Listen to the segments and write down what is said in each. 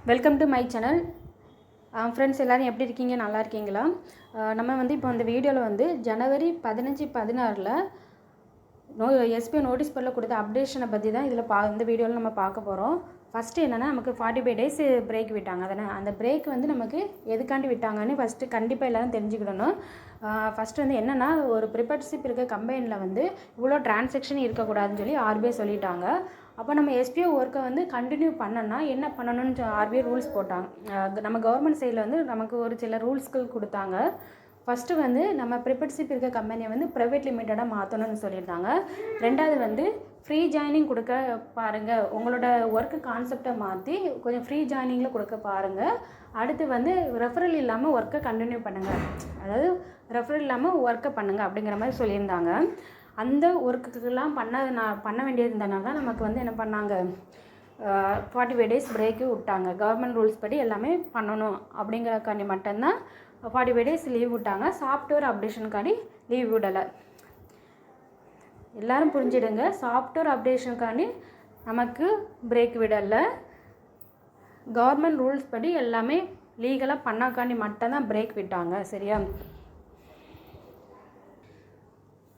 Welcome to my channel. Friends எல்லோரும் எப்படி இருக்கீங்க? நல்லா இருக்கீங்களா? நம்ம வந்து இப்போ இந்த வீடியோவில் வந்து ஜனவரி 15-16 எஸ்பிஓ நோட்டீஸ் போர்டில் கொடுத்த அப்டேஷனை பற்றி தான் இதில் இந்த வீடியோவில் நம்ம பார்க்க போகிறோம். ஃபஸ்ட்டு என்னென்னா, நமக்கு 45 days பிரேக் விட்டாங்க. அதனால் அந்த பிரேக் வந்து நமக்கு எதுக்காண்டி விட்டாங்கன்னு ஃபஸ்ட்டு கண்டிப்பாக எல்லோரும் தெரிஞ்சுக்கிடணும். ஃபஸ்ட்டு வந்து என்னென்னா, ஒரு ப்ரிப்பர்ஷிப் இருக்க கம்பெனியில் வந்து இவ்வளோ டிரான்சாக்ஷன் இருக்கக்கூடாதுன்னு சொல்லி ஆர்பிஐ சொல்லிட்டாங்க. அப்போ நம்ம எஸ்பிஓ ஒர்க்கை வந்து கண்டினியூ பண்ணோன்னா என்ன பண்ணணும்னு ஆர்பிஐ ரூல்ஸ் போட்டாங்க. நம்ம கவர்மெண்ட் சைடில் வந்து நமக்கு ஒரு சில ரூல்ஸ்கள் கொடுத்தாங்க. ஃபஸ்ட்டு வந்து நம்ம ப்ரிப்பர்ஷிப் இருக்க கம்பெனியை வந்து ப்ரைவேட் லிமிட்டடாக மாற்றணும்னு சொல்லியிருந்தாங்க. ரெண்டாவது வந்து ஃப்ரீ ஜாயினிங் கொடுக்க பாருங்கள், உங்களோட ஒர்க்கு கான்செப்டை மாற்றி கொஞ்சம் ஃப்ரீ ஜாயினிங்கில் கொடுக்க பாருங்கள். அடுத்து வந்து ரெஃபரல் இல்லாமல் ஒர்க்கை கண்டினியூ பண்ணுங்கள், அதாவது ரெஃபரல் இல்லாமல் ஒர்க்கை பண்ணுங்கள் அப்படிங்கிற மாதிரி சொல்லியிருந்தாங்க. அந்த ஒர்க்குக்கெல்லாம் பண்ண வேண்டியது இருந்தனால தான் நமக்கு வந்து என்ன பண்ணாங்க, 45 days பிரேக்கு விட்டாங்க. கவர்மெண்ட் ரூல்ஸ் படி எல்லாமே பண்ணணும் அப்படிங்கிறக்காண்டி மட்டும்தான் 45 days லீவ் விட்டாங்க. சாஃப்ட்வேர் அப்டேஷனுக்காண்டி லீவ் விடலை. எல்லோரும் புரிஞ்சிடுங்க, சாஃப்ட்வேர் அப்டேஷனுக்காண்டி நமக்கு பிரேக் விடலை. கவர்மெண்ட் ரூல்ஸ் படி எல்லாமே லீகலாக பண்ணாக்காண்டி மட்டும்தான் பிரேக் விட்டாங்க. சரியா?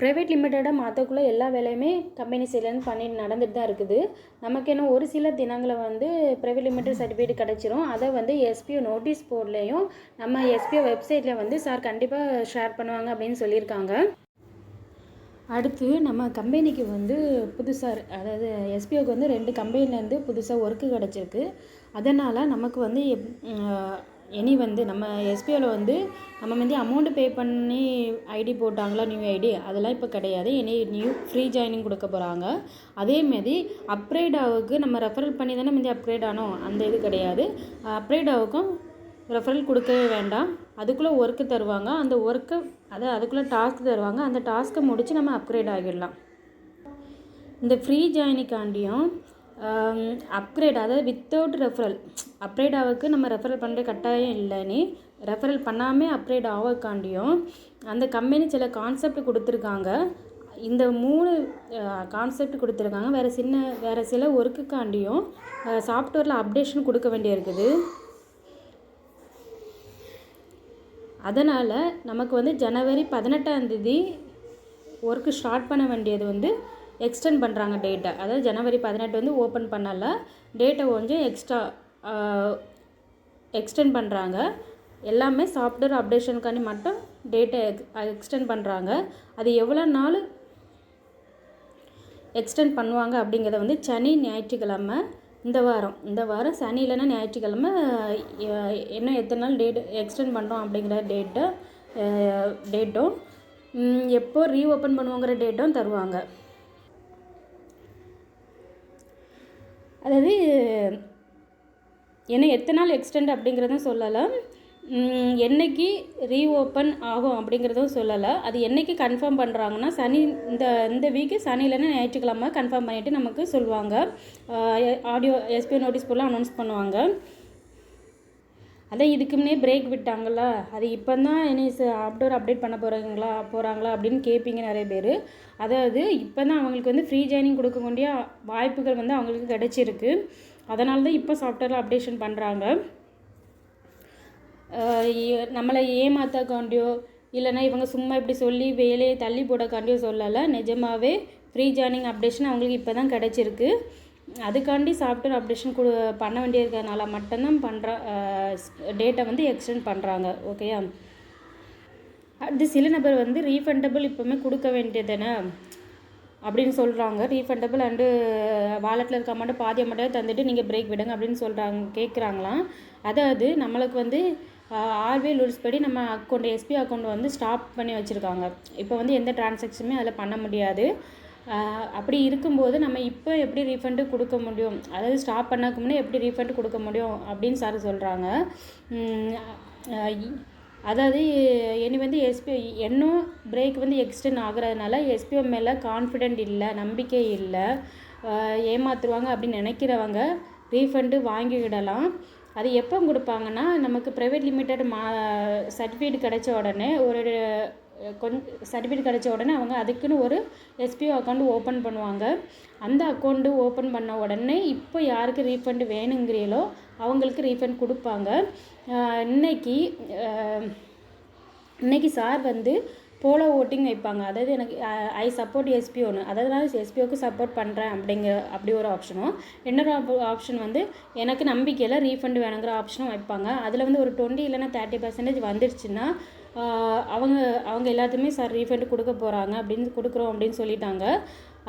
ப்ரைவேட் லிமிட்டடாக மாற்றக்குள்ளே எல்லா வேலையுமே கம்பெனி சைட்லேருந்து பண்ணிட்டு நடந்துட்டு தான் இருக்குது. நமக்கு என்ன ஒரு சில தினங்களை வந்து ப்ரைவேட் லிமிட்டட் சர்டிஃபிகேட் கிடச்சிரும். அதை வந்து எஸ்பிஓ நோட்டீஸ் போர்ட்லேயும் நம்ம எஸ்பிஓ வெப்சைட்டில் வந்து சார் கண்டிப்பாக ஷேர் பண்ணுவாங்க அப்படின்னு சொல்லியிருக்காங்க. அடுத்து நம்ம கம்பெனிக்கு வந்து புதுசாக, அதாவது எஸ்பிஓக்கு வந்து 2 கம்பெனிலேருந்து புதுசாக ஒர்க்கு கிடச்சிருக்கு. அதனால் நமக்கு வந்து இனி வந்து நம்ம எஸ்பிஓவில் வந்து நம்ம வந்து அமௌண்ட்டு பே பண்ணி ஐடி போட்டாங்களா, நியூ ஐடி, அதெல்லாம் இப்போ கிடையாது. இனி நியூ ஃப்ரீ ஜாயினிங் கொடுக்க போகிறாங்க. அதேமாரி அப்கிரேட் ஆகுக்கு நம்ம ரெஃபரல் பண்ணி தானே வந்து அப்கிரேட் ஆனோம், அந்த இது கிடையாது. அப்கிரேட் ஆகுக்கும் ரெஃபரல் கொடுக்கவே வேண்டாம். அதுக்குள்ளே ஒர்க்கு தருவாங்க. அந்த ஒர்க்கை அதுக்குள்ளே டாஸ்க் தருவாங்க. அந்த டாஸ்க்கை முடித்து நம்ம அப்கிரேட் ஆகிடலாம். இந்த ஃப்ரீ ஜாயினிக்காண்டியும் அப்கிரேட், அதாவது வித்தவுட் ரெஃபரல் அப்கிரேட் ஆகுக்கு நம்ம ரெஃபரல் பண்ணுற கட்டாயம் இல்லைன்னு ரெஃபரல் பண்ணாமல் அப்கிரேட் ஆகக்காண்டியும் அந்த கம்பெனி சில கான்செப்ட் கொடுத்துருக்காங்க. இந்த 3 கான்செப்ட் கொடுத்துருக்காங்க. வேறு சில ஒர்க்குக்காண்டியும் சாஃப்ட்வேரில் அப்டேஷன் கொடுக்க வேண்டியிருக்குது. அதனால் நமக்கு வந்து ஜனவரி 18 ஒர்க்கு ஸ்டார்ட் பண்ண வேண்டியது வந்து எக்ஸ்டெண்ட் பண்ணுறாங்க டேட்டை. அதாவது ஜனவரி 18 வந்து ஓப்பன் பண்ணலை, டேட்டை கொஞ்சம் எக்ஸ்டெண்ட் பண்ணுறாங்க. எல்லாமே சாஃப்ட்வேர் அப்டேஷனுக்காண்டி மட்டும் டேட்டை எக்ஸ்டெண்ட் பண்ணுறாங்க. அது எவ்வளோ நாள் எக்ஸ்டெண்ட் பண்ணுவாங்க அப்படிங்கிறத வந்து சனி ஞாயிற்றுக்கிழமை இந்த வாரம் சனி இல்லைன்னா ஞாயிற்றுக்கிழமை இன்னும் எத்தனை நாள் டேட் எக்ஸ்டெண்ட் பண்ணுறோம் அப்படிங்கிற டேட்டும் எப்போ ரீஓப்பன் பண்ணுவோங்கிற டேட்டும் தருவாங்க. அதாவது என்ன எத்தனை நாள் எக்ஸ்டெண்ட் அப்படிங்கிறதும் சொல்லலை, என்றைக்கு ரீஓப்பன் ஆகும் அப்படிங்கிறதும் சொல்லலை. அது என்றைக்கு கன்ஃபார்ம் பண்ணுறாங்கன்னா இந்த வீக்கு சனி இல்லைன்னா ஞாயிற்றுக்கிழமை கன்ஃபார்ம் பண்ணிவிட்டு நமக்கு சொல்லுவாங்க. ஆடியோ எஸ்பிஓ நோட்டீஸ் போர்டில் அனௌன்ஸ் பண்ணுவாங்க. அதான் இதுக்கு முன்னே பிரேக் விட்டாங்களா, அது இப்போ தான் இனி சாஃப்ட்வேர் அப்டேட் பண்ண போகிறாங்களா அப்படின்னு கேட்பீங்க நிறைய பேர். அதாவது இப்போ தான் அவங்களுக்கு வந்து ஃப்ரீ ஜாயினிங் கொடுக்கக்கூடிய வாய்ப்புகள் வந்து அவங்களுக்கு கிடச்சிருக்கு. அதனால தான் இப்போ சாஃப்ட்வேரில் அப்டேஷன் பண்ணுறாங்க. நம்மளை ஏமாற்றக்காண்டியோ இல்லைன்னா இவங்க சும்மா இப்படி சொல்லி வேலையை தள்ளி போடக்காண்டியோ சொல்லலை. நிஜமாகவே ஃப்ரீ ஜாயினிங் அப்டேஷன் அவங்களுக்கு இப்போ தான் கிடச்சிருக்கு. அதுக்காண்டி சாஃப்ட்வேர் அப்டேஷன் பண்ண வேண்டியிருக்கிறதுனால மட்டும்தான் டேட்டை வந்து எக்ஸ்டெண்ட் பண்ணுறாங்க. ஓகேயா? அது சில நபர் வந்து ரீஃபண்டபிள் இப்போவுமே கொடுக்க வேண்டியதுதானே அப்படின்னு சொல்கிறாங்க. ரீஃபண்டபிள் அண்டு வாலெட்டில் இருக்க அமௌண்ட்டு பாதி அமௌண்ட்டை தந்துட்டு நீங்கள் பிரேக் விடுங்க அப்படின்னு கேட்குறாங்களாம். அதாவது நம்மளுக்கு வந்து ஆர்பிஐ ரூல்ஸ் படி நம்ம எஸ்பி அக்கௌண்ட் வந்து ஸ்டாப் பண்ணி வச்சுருக்காங்க. இப்போ வந்து எந்த டிரான்சாக்ஷனுமே அதில் பண்ண முடியாது. அப்படி இருக்கும்போது நம்ம இப்போ எப்படி ரீஃபண்டு கொடுக்க முடியும், அதாவது ஸ்டாப் பண்ணக்கு முன்னே எப்படி ரீஃபண்டு கொடுக்க முடியும் அப்படின்னு சார் சொல்கிறாங்க. அதாவது இனி வந்து எஸ்பிஓ இன்னும் பிரேக் வந்து எக்ஸ்டெண்ட் ஆகிறதுனால எஸ்பிஓ மேலே கான்ஃபிடென்ட் இல்லை, நம்பிக்கை இல்லை, ஏமாற்றுவாங்க அப்படின்னு நினைக்கிறவங்க ரீஃபண்டு வாங்கிவிடலாம். அது எப்போ கொடுப்பாங்கன்னா, நமக்கு ப்ரைவேட் லிமிட்டட் சர்டிஃபிகேட் கிடைச்ச உடனே ஒரு கொஞ்சம் சர்டிஃபிகேட் கிடைச்ச உடனே அவங்க அதுக்குன்னு ஒரு எஸ்பிஓ அக்கௌண்ட் ஓப்பன் பண்ணுவாங்க. அந்த அக்கௌண்ட்டு ஓப்பன் பண்ண உடனே இப்போ யாருக்கு ரீஃபண்ட் வேணுங்கிறீங்களோ அவங்களுக்கு ரீஃபண்ட் கொடுப்பாங்க. இன்னைக்கு சார் வந்து போலோ ஓட்டிங் வைப்பாங்க. அதாவது எனக்கு ஐ சப்போர்ட் எஸ்பிஓன்னு, அதாவது நான் எஸ்பிஓக்கு சப்போர்ட் பண்ணுறேன் அப்படி ஒரு ஆப்ஷனும், இன்னொரு ஆப்ஷன் வந்து எனக்கு நம்பிக்கையில் ரீஃபண்ட் வேணுங்கிற ஆப்ஷனும் வைப்பாங்க. அதில் வந்து ஒரு 20 இல்லைன்னா 30% வந்துடுச்சுன்னா அவங்க எல்லாத்துக்குமே சார் ரீஃபண்ட் கொடுக்குறோம் அப்படின்னு சொல்லிட்டாங்க.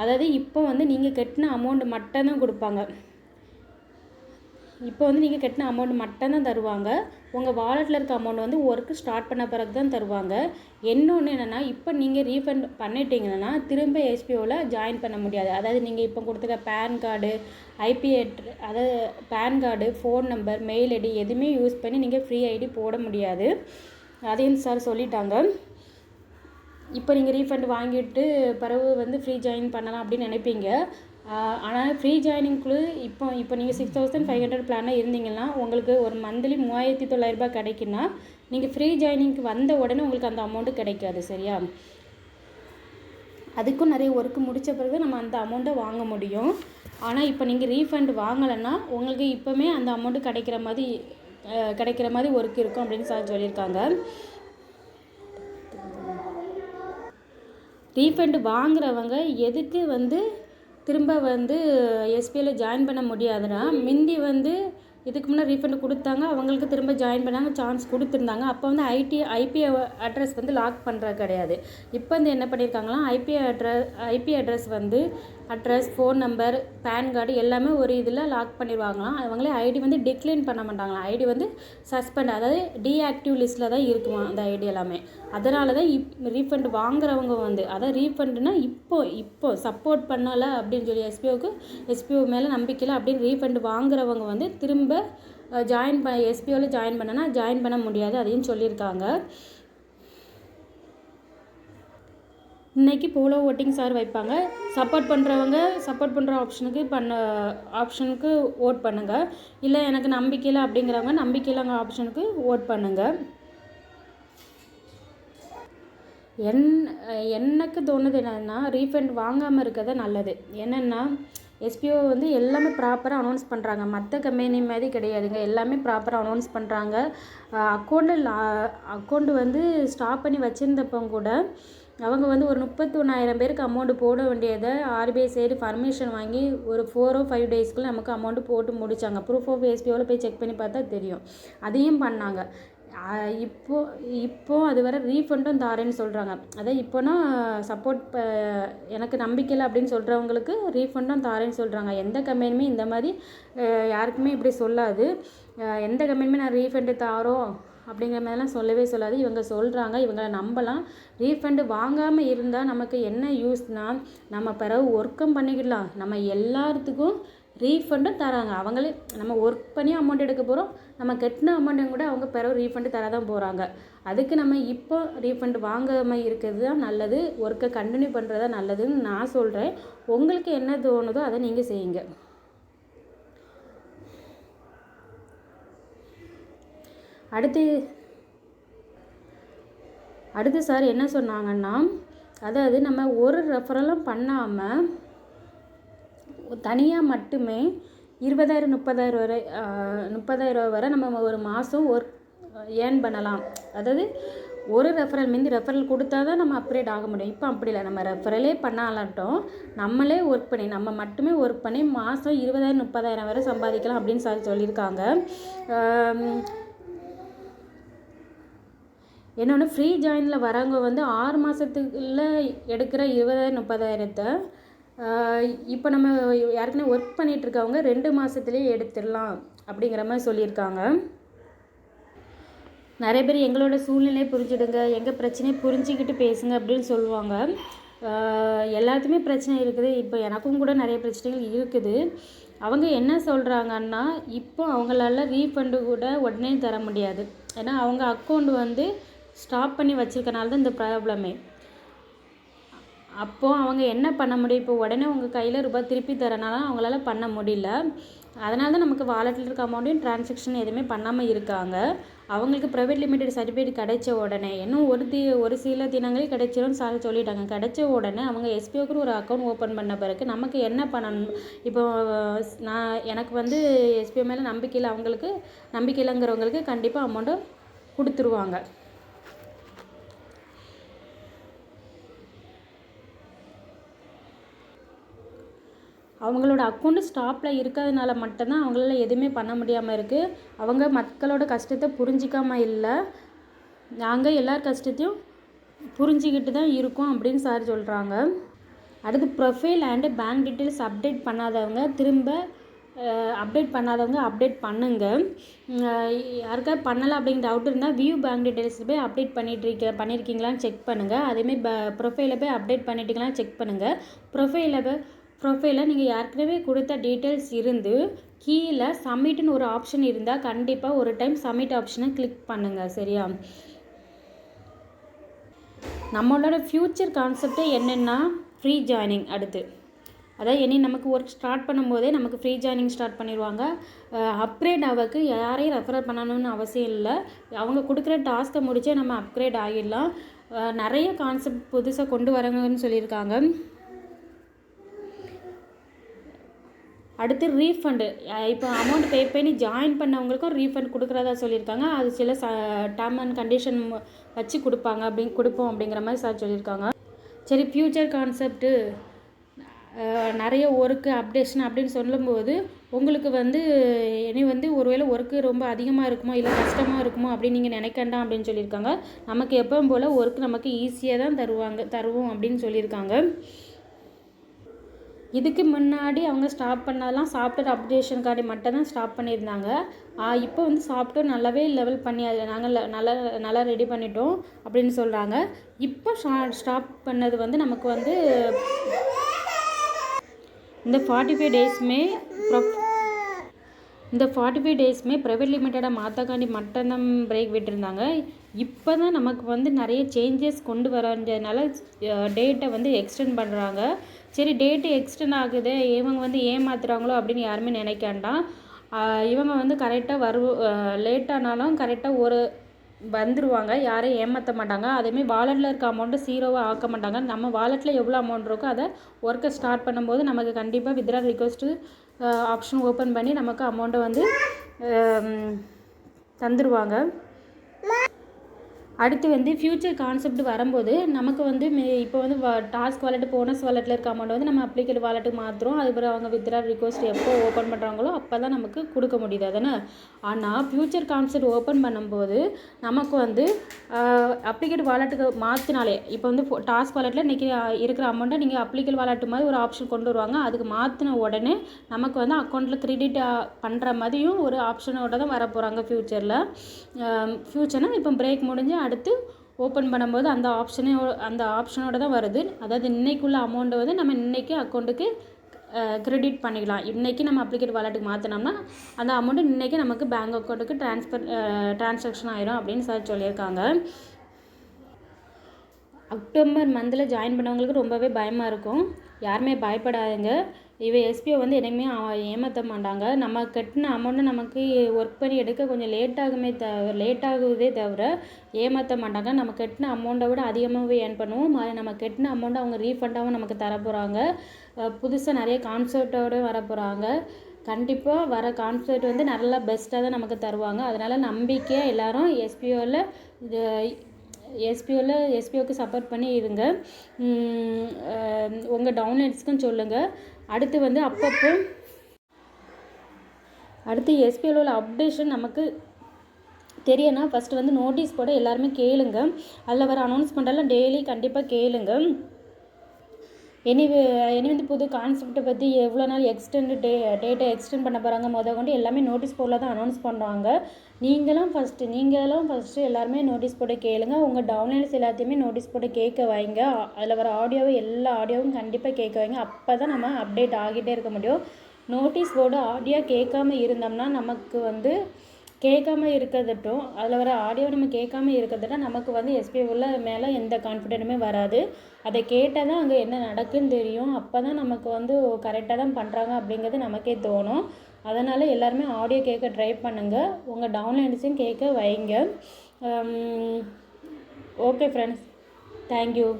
அதாவது இப்போ வந்து நீங்கள் கட்டின அமௌண்ட் மட்டும்தான் கொடுப்பாங்க. இப்போ வந்து நீங்கள் கட்டின அமௌண்ட் மட்டும்தான் தருவாங்க. உங்கள் வாலெட்டில் இருக்க அமௌண்ட் வந்து ஒர்க்கு ஸ்டார்ட் பண்ண பிறகு தான் தருவாங்க. இன்னொன்று என்னென்னா, இப்போ நீங்கள் ரீஃபண்ட் பண்ணிட்டீங்கன்னா திரும்ப எஸ்பிஓவில் ஜாயின் பண்ண முடியாது. அதாவது நீங்கள் இப்போ கொடுத்துருக்க பேன் கார்டு, அதாவது PAN card, phone number, mail ID எதுவுமே யூஸ் பண்ணி நீங்கள் ஃப்ரீ ஐடி போட முடியாது. அதையும் சார் சொல்லிட்டாங்க. இப்போ நீங்கள் ரீஃபண்ட் வாங்கிட்டு பிறகு வந்து ஃப்ரீ ஜாயின் பண்ணலாம் அப்படின்னு நினைப்பீங்க. ஆனால் ஃப்ரீ ஜாயினிங்குள்ளே இப்போ நீங்கள் 6500 பிளானாக இருந்தீங்கன்னா உங்களுக்கு ஒரு மந்த்லி 3900 ரூபாய் கிடைக்குன்னா, நீங்கள் ஃப்ரீ ஜாயினிங்க்கு வந்த உடனே உங்களுக்கு அந்த அமௌண்ட்டு கிடைக்காது. சரியா? அதுக்கும் நிறைய ஒர்க்கு முடித்த பிறகு நம்ம அந்த அமௌண்ட்டை வாங்க முடியும். ஆனால் இப்போ நீங்கள் ரீஃபண்ட் வாங்கலைன்னா உங்களுக்கு இப்போவுமே அந்த அமௌண்ட்டு கிடைக்கிற மாதிரி ஒர்க் இருக்கும் அப்படின்னு சார் சொல்லியிருக்காங்க. ரீஃபண்ட் வாங்குறவங்க எதுக்கு வந்து திரும்ப வந்து எஸ்பிஐயில் ஜாயின் பண்ண முடியாதுன்னா, முந்தி வந்து இதுக்கு முன்னே ரீஃபண்ட் கொடுத்தாங்க, அவங்களுக்கு திரும்ப ஜாயின் பண்ணாங்க, சான்ஸ் கொடுத்துருந்தாங்க. அப்போ வந்து ஐபி அட்ரஸ் வந்து லாக் பண்ணுறது கிடையாது. இப்போ வந்து என்ன பண்ணியிருக்காங்கன்னா, ஐபி அட்ரஸ் வந்து ஃபோன் நம்பர், பேன் கார்டு எல்லாமே ஒரு இதில் லாக் பண்ணிடுவாங்களாம். அவங்களே ஐடி வந்து டிக்ளைன் பண்ண மாட்டாங்களாம். ஐடி வந்து சஸ்பெண்ட், அதாவது டீஆக்டிவ் லிஸ்ட்டில் தான் இருக்குமா அந்த ஐடி எல்லாமே. அதனால தான் ரீஃபண்ட் வாங்குறவங்க வந்து, அதாவது ரீஃபண்டுனா இப்போ சப்போர்ட் பண்ணலை அப்படின்னு சொல்லி எஸ்பிஓ மேலே நம்பிக்கையில் அப்படின்னு ரீஃபண்ட் வாங்குறவங்க வந்து திரும்ப எஸ்பிஓவில் ஜாயின் பண்ண முடியாது. அதையும் சொல்லியிருக்காங்க. இன்றைக்கி போலோ ஓட்டிங் சார் வைப்பாங்க. சப்போர்ட் பண்ணுற ஆப்ஷனுக்கு ஓட் பண்ணுங்கள். இல்லை எனக்கு நம்பிக்கையில் அப்படிங்கிறவங்க நம்பிக்கையிலங்க ஆப்ஷனுக்கு ஓட் பண்ணுங்கள். எனக்கு தோணுது என்னென்னா, ரீஃபண்ட் வாங்காமல் இருக்கிறது நல்லது. என்னென்னா, எஸ்பிஓ வந்து எல்லாமே ப்ராப்பராக அனௌன்ஸ் பண்ணுறாங்க. மற்ற கம்பெனி மாதிரி கிடையாதுங்க. எல்லாமே ப்ராப்பராக அனௌன்ஸ் பண்ணுறாங்க. அக்கௌண்ட்டு வந்து ஸ்டாப் பண்ணி வச்சுருந்தப்போ கூட அவங்க வந்து ஒரு 31,000 பேருக்கு அமௌண்ட்டு போட வேண்டியதை ஆர்பிஐ சைடு பர்மிஷன் வாங்கி ஒரு 4 or 5 டேஸ்க்குள்ளே நமக்கு அமௌண்ட்டு போட்டு முடித்தாங்க. ப்ரூஃப் ஆஃப் எஸ்பிஓவில் போய் செக் பண்ணி பார்த்தா தெரியும். அதையும் பண்ணாங்க. இப்போது அது வர ரீஃபண்டும் தாரேன்னு சொல்கிறாங்க. அதாவது இப்போனா சப்போர்ட் எனக்கு நம்பிக்கையில் அப்படின்னு சொல்கிறவங்களுக்கு ரீஃபண்டும் தாரேன்னு சொல்கிறாங்க. எந்த கம்பெனியுமே இந்த மாதிரி யாருக்குமே இப்படி சொல்லாது. எந்த கம்பெனியுமே நான் ரீஃபண்டு தாரோம் அப்படிங்கிற மாதிரிலாம் சொல்லவே சொல்லாது. இவங்க சொல்கிறாங்க, இவங்களை நம்பலாம். ரீஃபண்டு வாங்காமல் இருந்தால் நமக்கு என்ன யூஸ்னால், நம்ம பிறகு ஒர்க்கும் பண்ணிக்கிடலாம், நம்ம எல்லாத்துக்கும் ரீஃபண்டும் தராங்க. அவங்களே நம்ம ஒர்க் பண்ணி அமௌண்ட் எடுக்க போகிறோம், நம்ம கட்டின அமௌண்ட்டும் கூட அவங்க பிறகு ரீஃபண்டு தர தான் போகிறாங்க. அதுக்கு நம்ம இப்போ ரீஃபண்டு வாங்காமல் இருக்கிறது தான் நல்லது, ஒர்க்கை கண்டினியூ பண்ணுறது தான் நல்லதுன்னு நான் சொல்கிறேன். உங்களுக்கு என்ன தோணுதோ அதை நீங்கள் செய்யுங்க. அடுத்து சார் என்ன சொன்னாங்கன்னா, அதாவது நம்ம ஒரு ரெஃபரலும் பண்ணாமல் தனியாக மட்டுமே 20,000-30,000 வரை நம்ம ஒரு மாதம் ஒர்க் ஏர்ன் பண்ணலாம். அதாவது ஒரு ரெஃபரல் கொடுத்தா தான் நம்ம அப்கிரேட் ஆக முடியும். இப்போ அப்படி இல்லை, நம்ம ரெஃபரலே பண்ணாலாட்டும் நம்மளே நம்ம மட்டுமே ஒர்க் பண்ணி மாதம் 20,000-30,000 வரை சம்பாதிக்கலாம் அப்படின்னு சார் சொல்லியிருக்காங்க. இன்னொன்று, ஃப்ரீ ஜாயினில் வரவங்க வந்து 6 மாதத்துக்குள்ள எடுக்கிற 20,000-30,000 இப்போ நம்ம யாருக்குன்னா ஒர்க் பண்ணிகிட்ருக்கவங்க 2 மாதத்துலேயே எடுத்துடலாம் அப்படிங்கிற மாதிரி சொல்லியிருக்காங்க. நிறைய பேர் எங்களோட சூழ்நிலையை புரிஞ்சுடுங்க, எங்கள் பிரச்சனையை புரிஞ்சுக்கிட்டு பேசுங்க அப்படின்னு சொல்லுவாங்க. எல்லாத்துக்குமே பிரச்சனை இருக்குது. இப்போ எனக்கும் கூட நிறைய பிரச்சனைகள் இருக்குது. அவங்க என்ன சொல்கிறாங்கன்னா, இப்போ அவங்களால ரீஃபண்டு கூட உடனே தர முடியாது. ஏன்னா அவங்க அக்கௌண்ட் வந்து ஸ்டாப் பண்ணி வச்சுருக்கனால தான் இந்த ப்ராப்ளமே. அப்போது அவங்க என்ன பண்ண முடியும்? இப்போ உடனே உங்கள் கையில் ரூபாய் திருப்பி தரனால அவங்களால பண்ண முடியல. அதனால தான் நமக்கு வாலெட்டில் இருக்க அமௌண்ட்டையும் டிரான்சாக்ஷன் எதுவுமே பண்ணாமல் இருக்காங்க. அவங்களுக்கு ப்ரைவேட் லிமிடெட் சர்டிஃபிகேட் கிடைச்ச உடனே இன்னும் ஒரு சில தினங்களே கிடைச்சிரும் சார் சொல்லிட்டாங்க. கிடைச்ச உடனே அவங்க எஸ்பிஓக்குன்னு ஒரு அக்கௌண்ட் ஓப்பன் பண்ண பிறகு நமக்கு என்ன பண்ணணும்? இப்போ எனக்கு வந்து எஸ்பிஓ மேலே நம்பிக்கை இல்லைங்கிறவங்களுக்கு கண்டிப்பாக அமௌண்ட்டை கொடுத்துருவாங்க. அவங்களோட அக்கௌண்ட்டு ஸ்டாப்பில் இருக்கிறதுனால மட்டும்தான் அவங்களால எதுவுமே பண்ண முடியாமல் இருக்குது. அவங்க மக்களோட கஷ்டத்தை புரிஞ்சிக்காமல் இல்லை, நாங்கள் எல்லார் கஷ்டத்தையும் புரிஞ்சிக்கிட்டு தான் இருக்கோம் அப்படின்னு சார் சொல்கிறாங்க. அடுத்து profile and bank details update பண்ணாதவங்க அப்டேட் பண்ணுங்கள். யாருக்காவது பண்ணலை அப்படிங்கிற டவுட் இருந்தால் வியூ பேங்க் டீட்டெயில்ஸ் போய் அப்டேட் பண்ணியிருக்கீங்களான்னு செக் பண்ணுங்கள். அதேமாதிரி ப்ரொஃபைலில் போய் அப்டேட் பண்ணிட்டீங்களான்னு செக் பண்ணுங்கள். ப்ரொஃபைலில் நீங்கள் ஏற்கனவே கொடுத்த டீட்டெயில்ஸ் இருந்து கீழே சப்மிட்னு ஒரு ஆப்ஷன் இருந்தால் கண்டிப்பாக ஒரு டைம் சப்மிட் ஆப்ஷனை கிளிக் பண்ணுங்கள். சரியா? நம்மளோட ஃப்யூச்சர் கான்செப்டே என்னென்னா ஃப்ரீ ஜாயினிங். அடுத்து அதாவது நமக்கு ஒர்க் ஸ்டார்ட் பண்ணும்போதே நமக்கு ஃப்ரீ ஜாயினிங் ஸ்டார்ட் பண்ணிடுவாங்க. அப்கிரேட் ஆகிறதுக்கு யாரையும் ரெஃபர் பண்ணணும்னு அவசியம் இல்லை. அவங்க கொடுக்குற டாஸ்க்கை முடிச்சே நம்ம அப்கிரேட் ஆகிடலாம். நிறைய கான்செப்ட் புதுசாக கொண்டு வராங்கன்னு சொல்லியிருக்காங்க. அடுத்து ரீஃபண்டு, இப்போ அமௌண்ட் பே பண்ணி ஜாயின் பண்ணவங்களுக்கும் ரீஃபண்ட் கொடுக்குறதா சொல்லியிருக்காங்க. அது சில டேர்ம் அண்ட் கண்டிஷன் வச்சு கொடுப்போம் அப்படிங்கிற மாதிரி சார் சொல்லியிருக்காங்க. சரி, ஃப்யூச்சர் கான்செப்ட்டு நிறைய ஒர்க்கு அப்டேஷன் அப்படின்னு சொல்லும்போது உங்களுக்கு வந்து ஒருவேளை ஒர்க்கு ரொம்ப அதிகமாக இருக்குமோ இல்லை கஷ்டமாக இருக்குமோ அப்படின்னு நீங்கள் நினைக்கண்டாம் அப்படின்னு சொல்லியிருக்காங்க. நமக்கு எப்பவும் போல் ஒர்க் நமக்கு ஈஸியாக தான் தருவோம் அப்படின்னு சொல்லியிருக்காங்க. இதுக்கு முன்னாடி அவங்க ஸ்டாப் பண்ணதெல்லாம் சாஃப்ட்வேர் அப்டேஷனுக்காண்டி மட்டும் தான் ஸ்டாப் பண்ணியிருந்தாங்க. இப்போ சாஃப்ட்வேர் நல்லாவே லெவல் பண்ணி அதை நாங்கள் நல்லா ரெடி பண்ணிட்டோம் அப்படின்னு சொல்கிறாங்க. இப்போ ஸ்டாப் பண்ணது நமக்கு இந்த 45 டேஸுமே ப்ரைவேட் லிமிட்டடாக மாற்றக்காண்டி மட்டும்தான் பிரேக் விட்டுருந்தாங்க. இப்போ தான் நமக்கு நிறைய சேஞ்சஸ் கொண்டு வரதுனால டேட்டை எக்ஸ்டெண்ட் பண்ணுறாங்க. சரி, டேட்டு எக்ஸ்டெண்ட் ஆகுது, இவங்க ஏமாத்துறாங்களோ அப்படின்னு யாருமே நினைக்காண்டாம். இவங்க கரெக்டாக லேட்டானாலும் கரெக்டாக வந்துடுவாங்க, யாரையும் ஏமாற்ற மாட்டாங்க. அதேமாதிரி வாலெட்டில் இருக்க அமௌண்ட்டு ஜீரோவாக ஆக்க மாட்டாங்க. நம்ம வாலெட்டில் எவ்வளோ அமௌண்ட் இருக்கோ அதை ஒர்க்கை ஸ்டார்ட் பண்ணும்போது நமக்கு கண்டிப்பாக வித்ட்ரா ரிக்வெஸ்ட்டு ஆப்ஷன் ஓப்பன் பண்ணி நமக்கு அமௌண்ட்டை தந்துடுவாங்க. அடுத்து ஃப்யூச்சர் கான்செப்ட் வரும்போது நமக்கு இப்போ டாஸ்க் வாலெட்டு போனஸ் வாலெட்டில் இருக்க அமௌண்ட் நம்ம அப்ளிகேட் வாலெட்டுக்கு மாற்றுறோம். அதுக்கப்புறம் அவங்க வித்ட்ரா ரிக்வெஸ்ட் எப்போ ஓப்பன் பண்ணுறாங்களோ அப்போ தான் நமக்கு கொடுக்க முடியுது அதானே. ஆனால் ஃப்யூச்சர் கான்செப்ட் ஓப்பன் பண்ணும்போது நமக்கு அப்ளிகேட் வாலெட்டுக்கு மாற்றினாலே இப்போ டாஸ்க் வாலெட்டில் இன்றைக்கி இருக்கிற அமௌண்ட்டை நீங்கள் அப்ளிகேட் வாலெட்டு மாதிரி ஒரு ஆப்ஷன் கொண்டு வருவாங்க. அதுக்கு மாற்றின உடனே நமக்கு அக்கௌண்ட்டில் கிரெடிட் பண்ணுற மாதிரியும் ஒரு ஆப்ஷனோட தான் வர போகிறாங்க ஃப்யூச்சர்னால் இப்போ பிரேக் முடிஞ்சு அடுத்து ஓப்பன் பண்ணும்போது அந்த ஆப்ஷனோட தான் வருது. அதாவது இன்றைக்குள்ள அமௌண்ட்டை நம்ம இன்றைக்கி அக்கௌண்ட்டுக்கு கிரெடிட் பண்ணிக்கலாம். இன்றைக்கி நம்ம அப்ளிகேட் வாலெட்டுக்கு மாற்றினோம்னா அந்த அமௌண்ட்டு இன்றைக்கி நமக்கு பேங்க் அக்கௌண்ட்டுக்கு ட்ரான்சாக்ஷன் ஆயிரும் அப்படின்னு சார் சொல்லியிருக்காங்க. அக்டோபர் மந்தில் ஜாயின் பண்ணவங்களுக்கு ரொம்பவே பயமாக இருக்கும். யாருமே பயப்படாதுங்க. எஸ்பிஓ என்னையுமே ஏமாற்ற மாட்டாங்க. நம்ம கட்டின அமௌண்ட்டு நமக்கு ஒர்க் பண்ணி எடுக்க கொஞ்சம் லேட்டாகுதே தவிர ஏமாற்ற மாட்டாங்க. நம்ம கட்டின அமௌண்ட்டை விட அதிகமாகவே ஏர்ன் பண்ணுவோம். நம்ம கட்டின அமௌண்ட்டை அவங்க ரீஃபண்டாகவும் நமக்கு தர போகிறாங்க. புதுசாக நிறைய கான்செப்டோடு வர போகிறாங்க. கண்டிப்பாக வர கான்செப்ட் நல்லா பெஸ்ட்டாக தான் நமக்கு தருவாங்க. அதனால் நம்பிக்கையாக எல்லோரும் எஸ்பிஓக்கு சப்போர்ட் பண்ணி இருங்க. உங்கள் டவுன்லைன்ஸ்க்கும் சொல்லுங்கள். அடுத்து அடுத்து எஸ்பிஓவில் உள்ள அப்டேஷன் நமக்கு தெரியனா ஃபஸ்ட்டு நோட்டீஸ் போட எல்லாருமே கேளுங்க. அதில் வர அனௌன்ஸ்மெண்ட்டெல்லாம் டெய்லி கண்டிப்பாக கேளுங்க. புது கான்செப்டை பற்றி எவ்வளோ நாள் டேட்டை எக்ஸ்டெண்ட் பண்ண போகிறாங்க கொண்டு எல்லாமே நோட்டீஸ் போர்டில் தான் அனௌன்ஸ் பண்ணுறாங்க. நீங்களும் ஃபஸ்ட்டு எல்லாருமே நோட்டீஸ் போட்டு கேளுங்க. உங்கள் டவுன்லைன்ஸ் எல்லாத்தையுமே நோட்டீஸ் போட்டு கேட்க வைங்க. அதில் வர எல்லா ஆடியோவும் கண்டிப்பாக கேட்க வைங்க. அப்போ தான் நம்ம அப்டேட் ஆகிட்டே இருக்க முடியும். நோட்டீஸ் போர்டு ஆடியோ கேட்காம இருந்தோம்னா நமக்கு கேட்காம இருக்கிறதட்டும் அதில் வர ஆடியோ நம்ம கேட்காம இருக்கிறதட்டும் நமக்கு வந்து எஸ்பிஓவில் மேலே எந்த கான்ஃபிடென்ட்டுமே வராது. அதை கேட்டால் தான் அங்கே என்ன நடக்குன்னு தெரியும். அப்போ தான் நமக்கு வந்து கரெக்டாக தான் பண்ணுறாங்க அப்படிங்கிறது நமக்கே தோணும். அதனால் எல்லாருமே ஆடியோ கேட்க ட்ரை பண்ணுங்கள். உங்கள் டவுன்லைன்ஸையும் கேட்க வைங்க. Okay friends, thank you.